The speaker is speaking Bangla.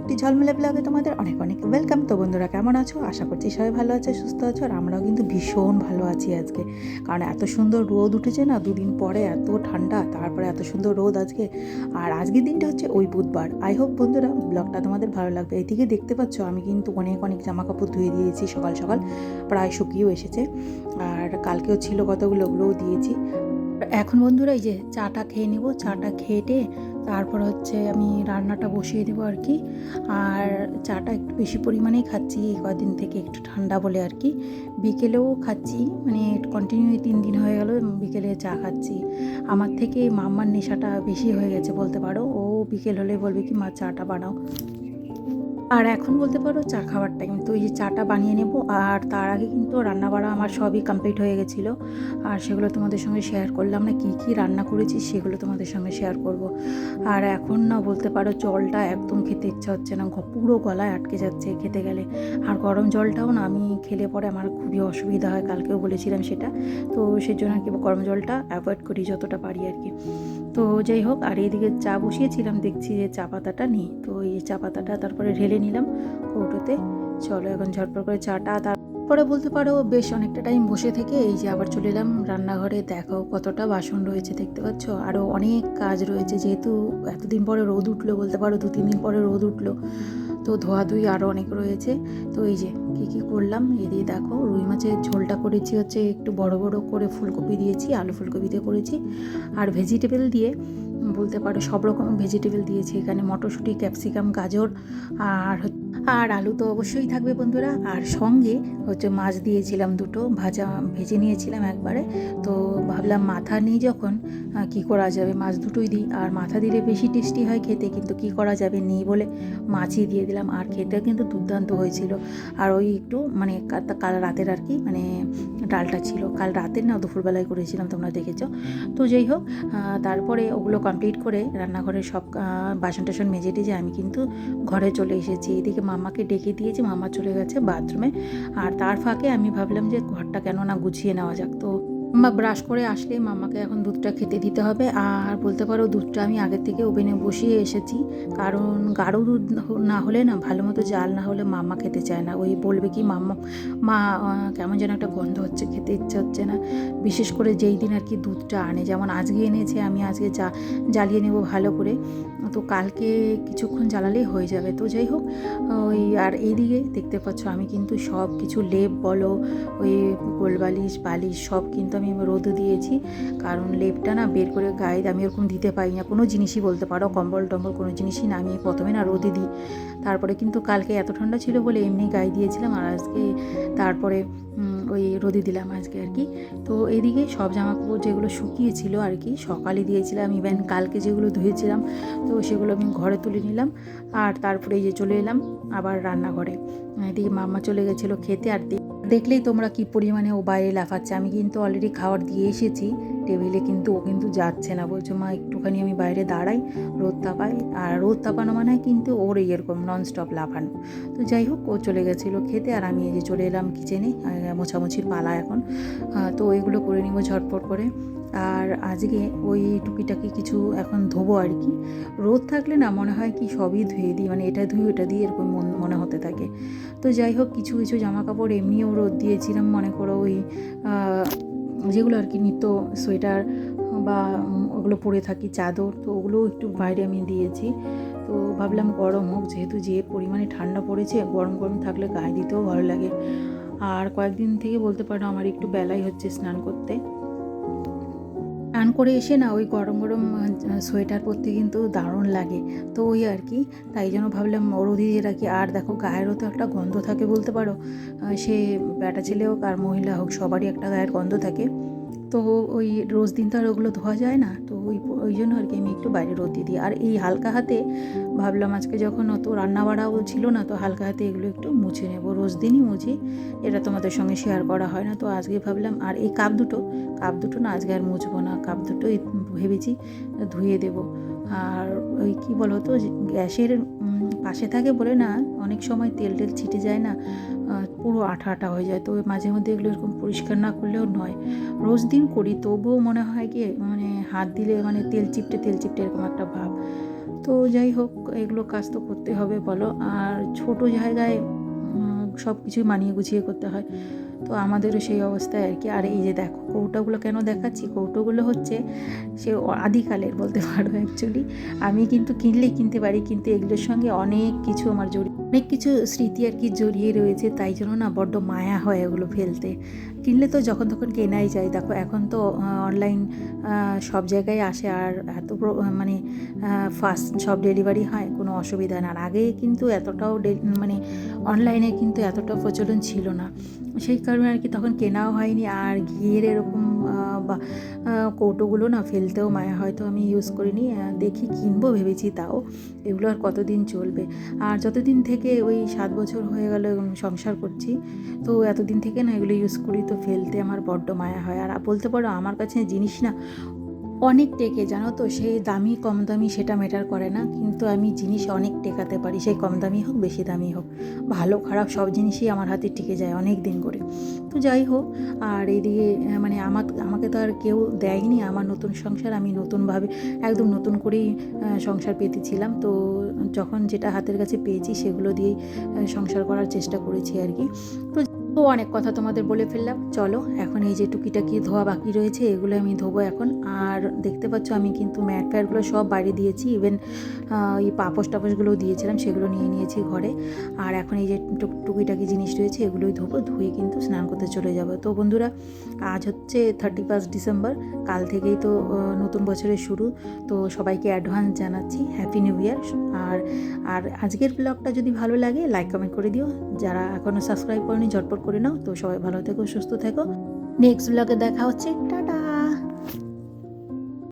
একটি ঝলমেলে ব্লগে তোমাদের অনেক অনেক ওয়েলকাম। তো বন্ধুরা কেমন আছো? আশা করছি সবাই ভালো আছে, সুস্থ আছো। আর আমরাও কিন্তু ভীষণ ভালো আছি আজকে, কারণ এত সুন্দর রোদ উঠেছে না, দুদিন পরে এত ঠান্ডা, তারপরে এত সুন্দর রোদ আজকে। আর আজকের দিনটা হচ্ছে ওই বুধবার। আই হোপ বন্ধুরা ব্লগটা তোমাদের ভালো লাগবে। এইদিকে দেখতে পাচ্ছ আমি কিন্তু অনেক অনেক জামা কাপড় ধুয়ে দিয়েছি সকাল সকাল, প্রায় শুকিয়েও এসেছে। আর কালকেও ছিল কতগুলো, ওগুলোও দিয়েছি। এখন বন্ধুরা এই যে চাটা খেয়ে নেব, চাটা খেয়ে তারপর হচ্ছে আমি রান্নাটা বসিয়ে দেবো আর কি। আর চাটা একটু বেশি পরিমাণেই খাচ্ছি এই কদিন থেকে, একটু ঠান্ডা বলে আর কি। বিকেলেও খাচ্ছি, মানে কন্টিনিউ 3 দিন হয়ে গেল বিকেলে চা খাচ্ছি। আমার থেকে মাম্মার নেশাটা বেশি হয়ে গেছে বলতে পারো। ও বিকেল হলে বলবে কি মা চাটা বানাও। আর এখন বলতে পারো চা খাওয়ার টাইম, তো এই যে চাটা বানিয়ে নেব। আর তার আগে কিন্তু রান্না বাড়া আমার সবই কমপ্লিট হয়ে গেছিলো, আর সেগুলো তোমাদের সঙ্গে শেয়ার করলাম না। কী কী রান্না করেছি সেগুলো তোমাদের সঙ্গে শেয়ার করব। আর এখন না বলতে পারো জলটা একদম খেতে ইচ্ছা হচ্ছে না, পুরো গলায় আটকে যাচ্ছে খেতে গেলে। আর গরম জলটাও না আমি খেলে পরে আমার খুবই অসুবিধা হয়, কালকেও বলেছিলাম সেটা। তো সেজন্য আর কি গরম জলটা অ্যাভয়েড করি যতটা পারি আর কি। তো যাই হোক, আর এইদিকে চা বসিয়েছিলাম, দেখছি যে চা পাতাটা নেই, তো এই চা পাতাটা তারপরে ঢেলে নিলাম কৌটোতে। চলো এখন ঝটপট করে চাটা, তারপরে বলতে পারো বেশ অনেকটা টাইম বসে থেকে এই যে আবার চলে এলাম রান্নাঘরে। দেখো কতটা বাসন রয়েছে দেখতে পাচ্ছ, আরও অনেক কাজ রয়েছে, যেহেতু এতদিন পরে রোদ উঠলো, বলতে পারো 2-3 দিন পরে রোদ উঠলো, তো ধোয়াধুয়ি আরও অনেক রয়েছে। তো এই যে কী করলাম এদিকে দেখো, রুই মাছের ঝোলটা করেছি হচ্ছে একটু বড় বড় করে, ফুলকপি দিয়েছি, আলু ফুলকপি দিয়ে করেছি। আর ভেজিটেবল দিয়ে বলতে পারো সব রকম ভেজিটেবল দিয়েছি এখানে, মটরশুঁটি, ক্যাপসিকাম, গাজর আর আলু তো অবশ্যই থাকবে বন্ধুরা। আর সঙ্গে হচ্ছে মাছ দিয়েছিলাম, দুটো ভাজা ভেজে নিয়েছিলাম একবারে। তো ভাবলাম মাথা নিই যখন, কি করা যাবে, মাছ দুটোই দিই। আর মাথা দিলে বেশি টেস্টি হয় খেতে, কিন্তু কি করা যাবে, নেই বলে মাছই দিয়ে দিলাম। আর খেতে কিন্তু দুর্দান্ত হয়েছিল। আর ওই একটু মানে কাল রাতের আর কি, মানে ডালটা ছিল কাল রাতের, না দুপুরবেলায় করেছিলাম, তোমরা দেখেছো। তো যাই হোক, তারপরে ওগুলো কমপ্লিট করে রান্নাঘরের সব বাসন টাসন মেজে টেজে আমি কিন্তু ঘরে চলে এসেছি। এদিকে মাম্মাকে ডেকে দিয়েছি, মাম্মা চলে গেছে বাথরুমে। আর তার ফাঁকে আমি ভাবলাম যে ঘরটা কেন না গুছিয়ে নেওয়া যাক। তো মাম্মা ব্রাশ করে আসলে মাম্মাকে এখন দুধটা খেতে দিতে হবে। আর বলতে পারো দুধটা আমি আগের থেকে ওভেনে বসিয়ে এসেছি, কারণ গাঢ় দুধ না হলে না, ভালো মতো জাল না হলে মাম্মা খেতে চায় না। ওই বলবে কি মা কেমন যেন একটা গন্ধ হচ্ছে, খেতে ইচ্ছে হচ্ছে না। বিশেষ করে যেই দিন আর কি দুধটা আনে, যেমন আজকে এনেছে, আমি আজকে জ্বালিয়ে নেব ভালো করে, তো কালকে কিছুক্ষণ জ্বালালেই হয়ে যাবে। তো যাই হোক, ওই আর এইদিকে দেখতে পাচ্ছ আমি কিন্তু সব কিছু লেপ বলো, ওই গোলবালিশ বালিশ সব কিন্তু আমি রোদে দিয়েছি। কারণ লেপটা না বের করে গায়ে আমি ওরকম দিতে পারি না, কোনো জিনিসই বলতে পারো, কম্বল টম্বল কোনো জিনিসই না, আমি প্রথমে না রোদে দিই। তারপরে কিন্তু কালকে এত ঠান্ডা ছিল বলে এমনি গায়ে দিয়েছিলাম, আর আজকে তারপরে ওই রোদে দিলাম আজকে আর কি। তো এদিকে সব জামাকাপড় যেগুলো শুকিয়েছিল আর কি সকালে দিয়েছিলাম, ইভেন কালকে যেগুলো ধুয়েছিলাম তো সেগুলো আমি ঘরে তুলে নিলাম। আর তারপরে এই যে চলে এলাম আবার রান্নাঘরে। এদিকে মাম্মা চলে গেছিলো খেতে। আর দেখলেই তোমরা কি পরিমাণে ও বাইরে লাফাচ্ছে। আমি কিন্তু অলরেডি খাবার দিয়ে এসেছি টেবিলে, কিন্তু ও কিন্তু যাচ্ছে না, বলছো মা একটুখানি আমি বাইরে দাঁড়াই, রোদ তাপাই। আর রোদ তাপানো মানে কিন্তু ওর এরকম ননস্টপ লাফানো। তো যাই হোক, ও চলে গেছিলো খেতে, আর আমি এই যে চলে এলাম কিচেনে, মোছামুছির পালা এখন। তো এগুলো করে নিব ঝটপট করে। আর আজকে ওই টুকিটাকি কিছু এখন ধোবো আর কি। রোদ থাকলে না মনে হয় কি সবই ধুয়ে দিই, মানে এটা ধুই ওটা দিই এরকম মনে হতে থাকে। তো যাই হোক, কিছু কিছু জামা কাপড় এমনিও রোদ দিয়েছিলাম, মনে করো ওই যেগুলো আর কি নিত্য সোয়েটার বা ওগুলো পরে থাকি, চাদর, তো ওগুলোও একটু বাইরে আমি দিয়েছি। তো ভাবলাম গরম হোক, যেহেতু যে পরিমাণে ঠান্ডা পড়েছে, গরম গরম থাকলে গায়ে দিতেও ভালো লাগে। আর কয়েকদিন থেকে বলতে পারো আমার একটু বেলাই হচ্ছে স্নান করতে। স্নান করে এসে না ওই গরম গরম সোয়েটার পরতে কিন্তু দারুণ লাগে। তো ওই আর কি, তাই জন্য ভাবলাম রোদে দিয়ে রাখি। আর দেখো গায়েরও তো একটা গন্ধ থাকে বলতে পারো, সে বেটা ছেলে হোক আর মহিলা হোক সবারই একটা গায়ের গন্ধ থাকে। তো ওই রোজ দিন তো আর ওগুলো ধোয়া যায় না, তো ওই জন্য আর কি আমি একটু বাইরে রোদ দিয়ে দিই। আর এই হালকা হাতে ভাবলাম আজকে যখন অত রান্না বাড়াও ছিল না, তো হালকা হাতে এগুলো একটু মুছে নেব, রোজ দিনই মুছি, এটা তোমাদের সঙ্গে শেয়ার করা হয় না। তো আজকে ভাবলাম, আর এই কাপ দুটো না আজকে আর মুছবো না, কাপ দুটোই ভেবেছি ধুয়ে দেব। আর ওই কী বলো তো, গ্যাসের পাশে থাকে বলে না অনেক সময় তেল ছিটে যায় না, পুরো আঠা আঠা হয়ে যায়। তো মাঝে মধ্যে এগুলো এরকম পরিষ্কার না করলেও নয়। রোজ দিন করি তবুও মনে হয় কি, মানে হাত দিলে মানে তেল চিপটে এরকম একটা ভাব। তো যাই হোক, এগুলো কাজ তো করতে হবে বলো, আর ছোট জায়গায় সব কিছুই মানিয়ে গুছিয়ে করতে হয়। তো আমাদেরও সেই অবস্থায় আর কি। আর এই যে দেখো কৌটোগুলো কেন দেখাচ্ছি, কৌটোগুলো হচ্ছে সে আদিকালের বলতে পারো অ্যাকচুয়ালি। আমি কিন্তু কিনলেই কিনতে পারি, কিন্তু এগুলোর সঙ্গে অনেক কিছু আমার অনেক কিছু স্মৃতি আর কি জড়িয়ে রয়েছে, তাই জন্য না বড্ড মায়া হয় এগুলো ফেলতে। কিনলে তো যখন তখন কেনাই যায়। দেখো এখন তো অনলাইন সব জায়গায় আসে, আর এত মানে ফাস্ট সব ডেলিভারি হয়, কোনো অসুবিধা না। আর আগে কিন্তু এতটাও মানে অনলাইনে কিন্তু এতটা প্রচলন ছিল না, সেই কারণে আর কি তখন কেনাও হয়নি। আর ঘিয়ের এরকম বা কৌটোগুলো না ফেলতেও মায়া, হয়তো আমি ইউজ করিনি, দেখি কিনবো ভেবেছি, তাও এগুলো আর কতদিন চলবে। আর যতদিন থেকে ওই 7 বছর হয়ে গেল সংসার করছি, তো এতদিন থেকে না এগুলো ইউজ করি, তো ফেলতে আমার বড্ড মায়া হয়। আর বলতে পারো আমার কাছে জিনিস না অনেক টেকে, জানো তো, সেই দামি কম দামি সেটা ম্যাটার করে না, কিন্তু আমি জিনিস অনেক টেকাতে পারি, সেই কম দামি হোক বেশি দামি হোক, ভালো খারাপ সব জিনিসই আমার হাতে টিকে যায় অনেক দিন করে। তো যাই হোক, আর এদিকে মানে আমাকে তো আর কেউ দেয়নি আমার নতুন সংসার, আমি নতুনভাবে একদম নতুন করেই সংসার পেতেছিলাম। তো যখন যেটা হাতের কাছে পেয়েছি সেগুলো দিয়েই সংসার করার চেষ্টা করেছি আর কি। তো অনেক কথা তোমাদের বলে ফেললাম, চলো এখন এই যে টুকিটাকি ধোয়া বাকি রয়েছে এগুলো আমি ধোবো এখন। আর দেখতে পাচ্ছ আমি কিন্তু ম্যাট ফ্যাটগুলো সব বাইরে দিয়েছি, ইভেন এই পাপোশ টাপোশগুলোও দিয়েছিলাম, সেগুলো নিয়ে নিয়েছি ঘরে। আর এখন এই যে টুকিটাকি জিনিস রয়েছে এগুলোই ধোবো, ধুয়ে কিন্তু স্নান করতে চলে যাব। তো বন্ধুরা, আজ হচ্ছে 31 ডিসেম্বর, কাল থেকেই তো নতুন বছরের শুরু। তো সবাইকে অ্যাডভান্স জানাচ্ছি হ্যাপি নিউ ইয়ার। আর আর আজকের ব্লগটা যদি ভালো লাগে লাইক কমেন্ট করে দিও, যারা এখনও সাবস্ক্রাইব করেনি ঝটপট করে নাও। তো সবাই ভালো থেকো, সুস্থ থেকো, নেক্সট ব্লগে দেখা হচ্ছে।